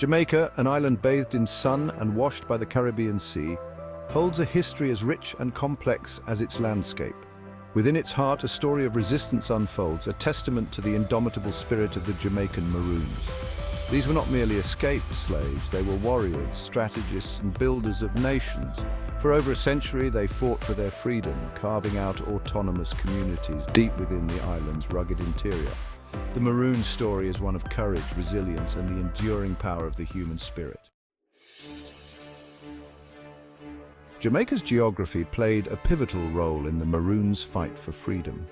Jamaica, an island bathed in sun and washed by the Caribbean Sea, holds a history as rich and complex as its landscape. Within its heart, a story of resistance unfolds, a testament to the indomitable spirit of the Jamaican Maroons. These were not merely escaped slaves, they were warriors, strategists, and builders of nations. For over a century, they fought for their freedom, carving out autonomous communities deep within the island's rugged interior. The Maroon story is one of courage, resilience, and the enduring power of the human spirit. Jamaica's geography played a pivotal role in the Maroons' fight for freedom.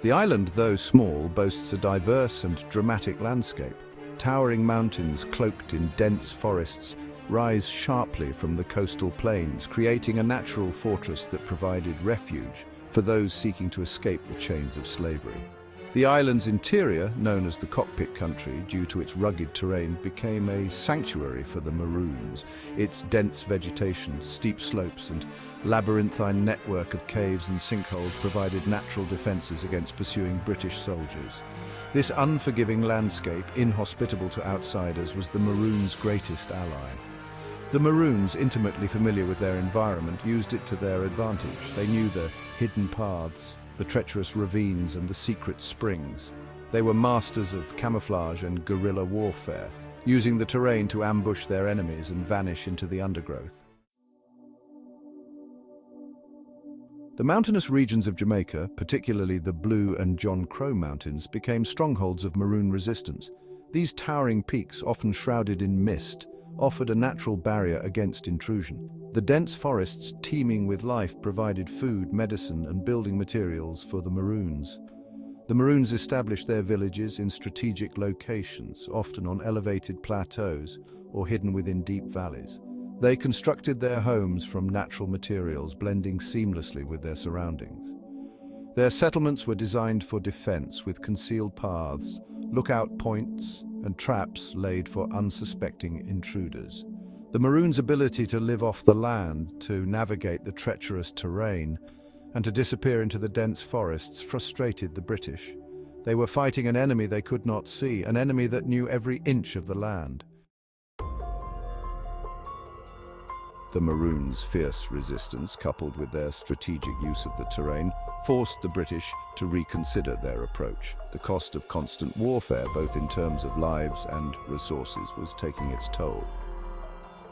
The island, though small, boasts a diverse and dramatic landscape. Towering mountains cloaked in dense forests rise sharply from the coastal plains, creating a natural fortress that provided refuge for those seeking to escape the chains of slavery. The island's interior, known as the Cockpit Country due to its rugged terrain, became a sanctuary for the Maroons. Its dense vegetation, steep slopes, and labyrinthine network of caves and sinkholes provided natural defenses against pursuing British soldiers. This unforgiving landscape, inhospitable to outsiders, was the Maroons' greatest ally. The Maroons, intimately familiar with their environment, used it to their advantage. They knew the hidden paths, the treacherous ravines, and the secret springs. They were masters of camouflage and guerrilla warfare, using the terrain to ambush their enemies and vanish into the undergrowth. The mountainous regions of Jamaica, particularly the Blue and John Crow Mountains, became strongholds of Maroon resistance. These towering peaks, often shrouded in mist, offered a natural barrier against intrusion. The dense forests teeming with life provided food, medicine, and building materials for the Maroons. The Maroons established their villages in strategic locations, often on elevated plateaus or hidden within deep valleys. They constructed their homes from natural materials, blending seamlessly with their surroundings. Their settlements were designed for defense, with concealed paths, lookout points, and traps laid for unsuspecting intruders. The Maroons' ability to live off the land, to navigate the treacherous terrain, and to disappear into the dense forests frustrated the British. They were fighting an enemy they could not see, an enemy that knew every inch of the land. The Maroons' fierce resistance, coupled with their strategic use of the terrain, forced the British to reconsider their approach. The cost of constant warfare, both in terms of lives and resources, was taking its toll.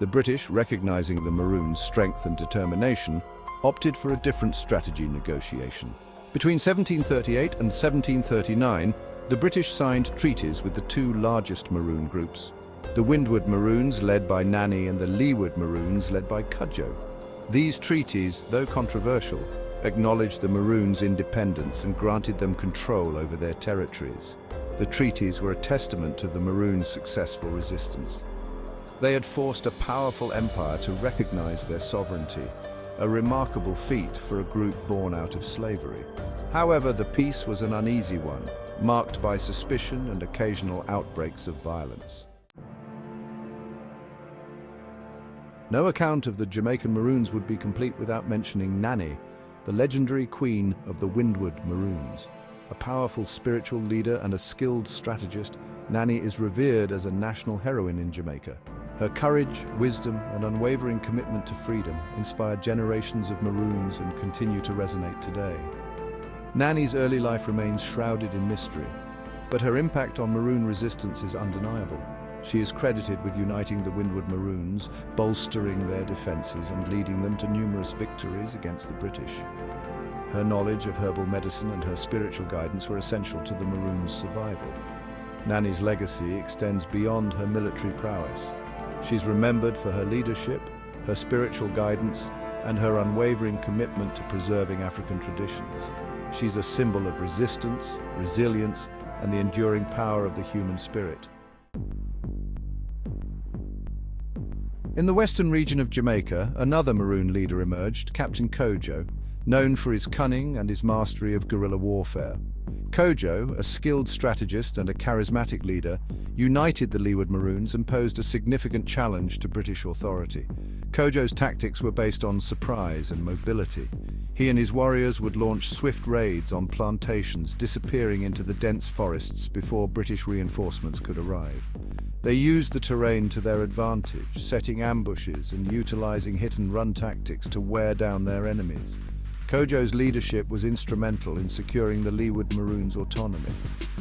The British, recognizing the Maroons' strength and determination, opted for a different strategy negotiation. Between 1738 and 1739, the British signed treaties with the two largest Maroon groups, the Windward Maroons, led by Nanny, and the Leeward Maroons, led by Cudjoe. These treaties, though controversial, acknowledged the Maroons' independence and granted them control over their territories. The treaties were a testament to the Maroons' successful resistance. They had forced a powerful empire to recognize their sovereignty, a remarkable feat for a group born out of slavery. However, the peace was an uneasy one, marked by suspicion and occasional outbreaks of violence. No account of the Jamaican Maroons would be complete without mentioning Nanny, the legendary queen of the Windward Maroons. A powerful spiritual leader and a skilled strategist, Nanny is revered as a national heroine in Jamaica. Her courage, wisdom, and unwavering commitment to freedom inspired generations of Maroons and continue to resonate today. Nanny's early life remains shrouded in mystery, but her impact on Maroon resistance is undeniable. She is credited with uniting the Windward Maroons, bolstering their defenses and leading them to numerous victories against the British. Her knowledge of herbal medicine and her spiritual guidance were essential to the Maroons' survival. Nanny's legacy extends beyond her military prowess. She's remembered for her leadership, her spiritual guidance, and her unwavering commitment to preserving African traditions. She's a symbol of resistance, resilience, and the enduring power of the human spirit. In the western region of Jamaica, another Maroon leader emerged, Captain Cudjoe, known for his cunning and his mastery of guerrilla warfare. Cudjoe, a skilled strategist and a charismatic leader, united the Leeward Maroons and posed a significant challenge to British authority. Cudjoe's tactics were based on surprise and mobility. He and his warriors would launch swift raids on plantations, disappearing into the dense forests before British reinforcements could arrive. They used the terrain to their advantage, setting ambushes and utilizing hit-and-run tactics to wear down their enemies. Kojo's leadership was instrumental in securing the Leeward Maroons' autonomy.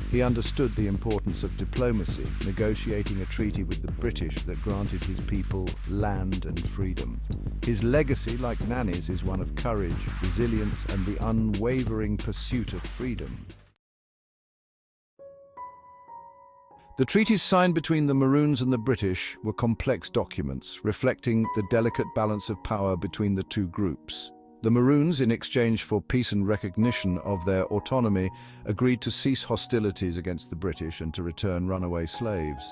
He understood the importance of diplomacy, negotiating a treaty with the British that granted his people land and freedom. His legacy, like Nani's, is one of courage, resilience, and the unwavering pursuit of freedom. The treaties signed between the Maroons and the British were complex documents, reflecting the delicate balance of power between the two groups. The Maroons, in exchange for peace and recognition of their autonomy, agreed to cease hostilities against the British and to return runaway slaves.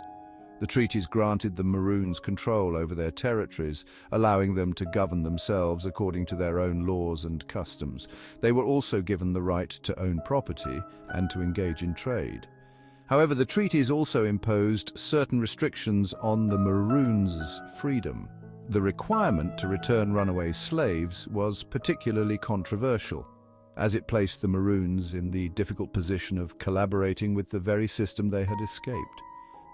The treaties granted the Maroons control over their territories, allowing them to govern themselves according to their own laws and customs. They were also given the right to own property and to engage in trade. However, the treaties also imposed certain restrictions on the Maroons' freedom. The requirement to return runaway slaves was particularly controversial, as it placed the Maroons in the difficult position of collaborating with the very system they had escaped.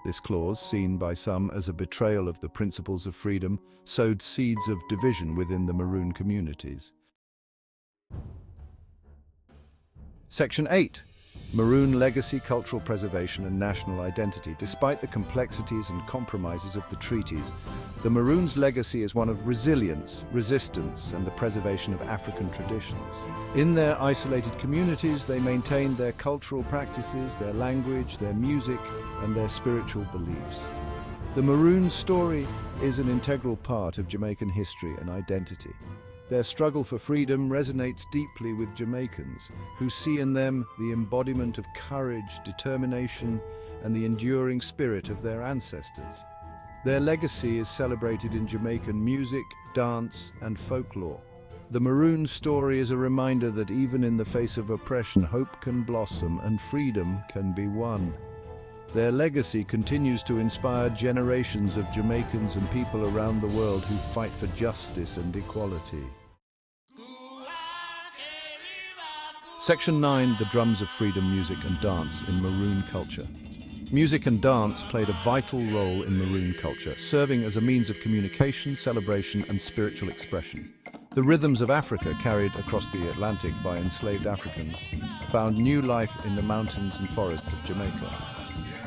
This clause, seen by some as a betrayal of the principles of freedom, sowed seeds of division within the Maroon communities. Section 8. Maroon legacy, cultural preservation and national identity. Despite the complexities and compromises of the treaties, the Maroons' legacy is one of resilience, resistance, and the preservation of African traditions. In their isolated communities, they maintained their cultural practices, their language, their music, and their spiritual beliefs. The Maroon story is an integral part of Jamaican history and identity. Their struggle for freedom resonates deeply with Jamaicans, who see in them the embodiment of courage, determination, and the enduring spirit of their ancestors. Their legacy is celebrated in Jamaican music, dance, and folklore. The Maroon story is a reminder that even in the face of oppression, hope can blossom and freedom can be won. Their legacy continues to inspire generations of Jamaicans and people around the world who fight for justice and equality. Section 9. The drums of freedom, music and dance in Maroon culture. Music and dance played a vital role in Maroon culture, serving as a means of communication, celebration and spiritual expression. The rhythms of Africa, carried across the Atlantic by enslaved Africans, found new life in the mountains and forests of Jamaica.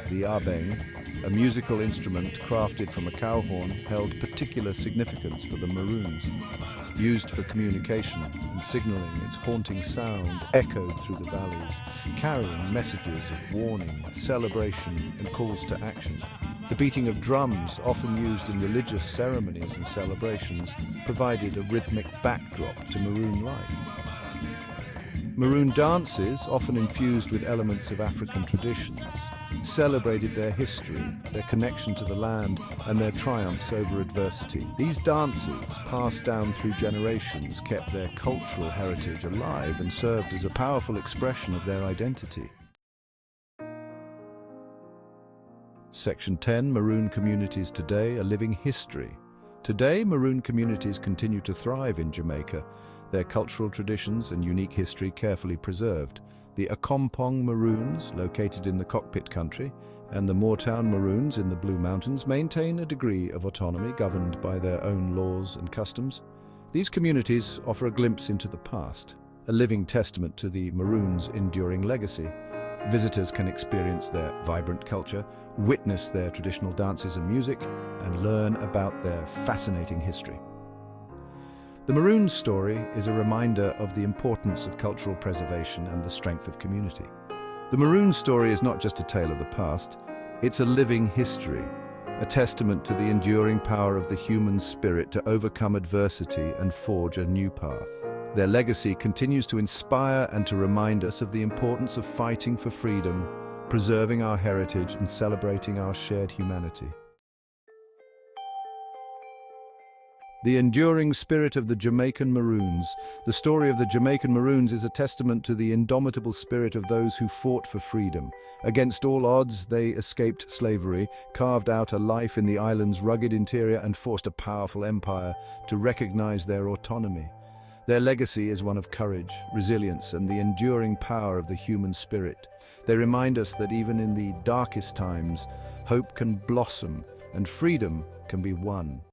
The abeng, a musical instrument crafted from a cow horn, held particular significance for the Maroons. Used for communication and signaling, its haunting sound echoed through the valleys, carrying messages of warning, celebration, and calls to action. The beating of drums, often used in religious ceremonies and celebrations, provided a rhythmic backdrop to Maroon life. Maroon dances, often infused with elements of African traditions, celebrated their history, their connection to the land, and their triumphs over adversity. These dances, passed down through generations, kept their cultural heritage alive and served as a powerful expression of their identity. Section 10. Maroon communities today, a living history. Today, Maroon communities continue to thrive in Jamaica, their cultural traditions and unique history carefully preserved. The Accompong Maroons, located in the Cockpit Country, and the Moortown Maroons in the Blue Mountains maintain a degree of autonomy governed by their own laws and customs. These communities offer a glimpse into the past, a living testament to the Maroons' enduring legacy. Visitors can experience their vibrant culture, witness their traditional dances and music, and learn about their fascinating history. The Maroon story is a reminder of the importance of cultural preservation and the strength of community. The Maroon story is not just a tale of the past, it's a living history, a testament to the enduring power of the human spirit to overcome adversity and forge a new path. Their legacy continues to inspire and to remind us of the importance of fighting for freedom, preserving our heritage, and celebrating our shared humanity. The enduring spirit of the Jamaican Maroons. The story of the Jamaican Maroons is a testament to the indomitable spirit of those who fought for freedom. Against all odds, they escaped slavery, carved out a life in the island's rugged interior, and forced a powerful empire to recognize their autonomy. Their legacy is one of courage, resilience, and the enduring power of the human spirit. They remind us that even in the darkest times, hope can blossom and freedom can be won.